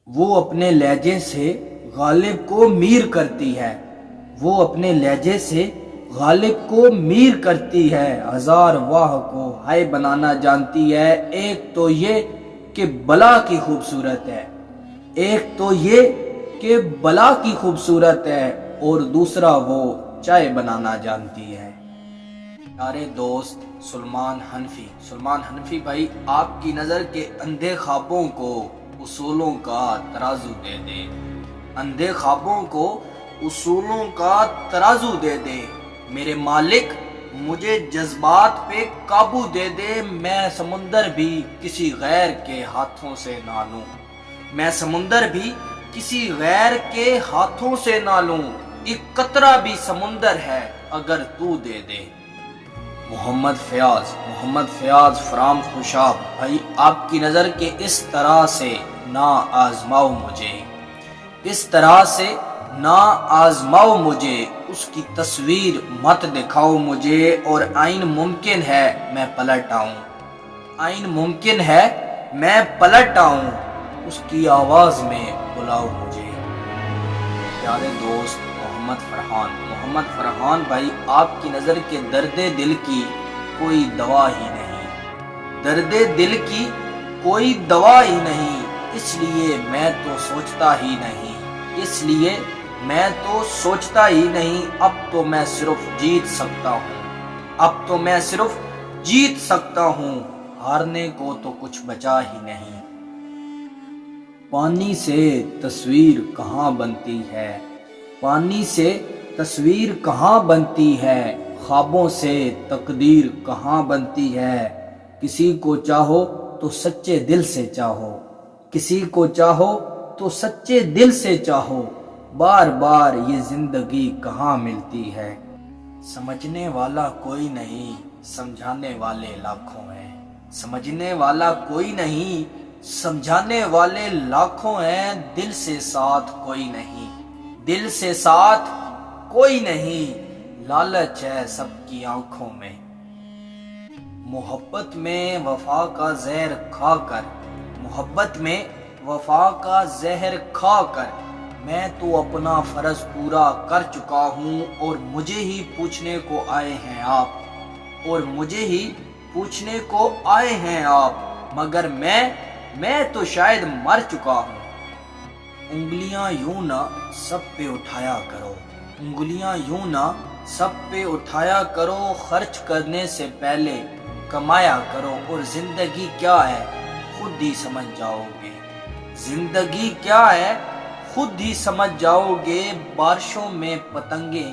وہ اپنے لہجے سے غالب کو میر کرتی ہے، وہ اپنے لہجے سے غالب کو میر کرتی ہے، ہزار واہ کو ہائے بنانا جانتی ہے۔ ایک تو یہ کہ بلا کی خوبصورت ہے، ایک تو یہ کہ بلا کی خوبصورت ہے، اور دوسرا وہ چائے بنانا جانتی ہے۔ پیارے دوست سلمان حنفی بھائی، آپ کی نظر کے اندھے خوابوں کو اصولوں کا ترازو دے دے، اندھے خوابوں کو اصولوں کا ترازو دے دے۔ میرے مالک مجھے جذبات پہ قابو دے دے، میں سمندر بھی کسی غیر کے ہاتھوں سے نہ لوں، میں سمندر بھی کسی غیر کے ہاتھوں سے نہ لوں، ایک قطرہ بھی سمندر ہے اگر تو دے دے۔ محمد فیاض فرام خوشاب بھائی، آپ کی نظر کے اس طرح سے نہ آزماؤ مجھے، اس طرح سے نہ آزماؤ مجھے، اس کی تصویر مت دکھاؤ مجھے، اور آئین ممکن ہے میں پلٹ آؤں، آئین ممکن ہے میں پلٹ آؤں، اس کی آواز میں بلاؤ مجھے۔ پیارے دوست محمد فرحان بھائی، آپ کی نظر کے درد دل کی کوئی دوا ہی نہیں، درد دل کی کوئی دوا ہی نہیں، اس لیے میں تو سوچتا ہی نہیں، اس لیے میں تو سوچتا ہی نہیں، اب تو میں صرف جیت سکتا ہوں، اب تو میں صرف جیت سکتا ہوں، ہارنے کو تو کچھ بچا ہی نہیں۔ پانی سے تصویر کہاں بنتی ہے، پانی سے تصویر کہاں بنتی ہے، خوابوں سے تقدیر کہاں بنتی ہے، کسی کو چاہو تو سچے دل سے چاہو، کسی کو چاہو تو سچے دل سے چاہو، بار بار یہ زندگی کہاں ملتی ہے۔ سمجھنے والا کوئی نہیں، سمجھانے والے لاکھوں ہیں، سمجھنے والا کوئی نہیں، سمجھانے والے لاکھوں ہیں، دل سے ساتھ کوئی نہیں، دل سے ساتھ کوئی نہیں، لالچ ہے سب کی آنکھوں میں۔ محبت میں وفا کا زہر کھا کر، محبت میں وفا کا زہر کھا کر، میں تو اپنا فرض پورا کر چکا ہوں، اور مجھے ہی پوچھنے کو آئے ہیں آپ، اور مجھے ہی پوچھنے کو آئے ہیں آپ، مگر میں تو شاید مر چکا ہوں۔ انگلیاں یوں نہ سب پہ اٹھایا کرو، انگلیاں یوں نہ سب پہ اٹھایا کرو، خرچ کرنے سے پہلے کمایا کرو، اور زندگی کیا ہے خود ہی سمجھ جاؤ گے، زندگی کیا ہے خود ہی سمجھ جاؤ گے۔ بارشوں میں پتنگیں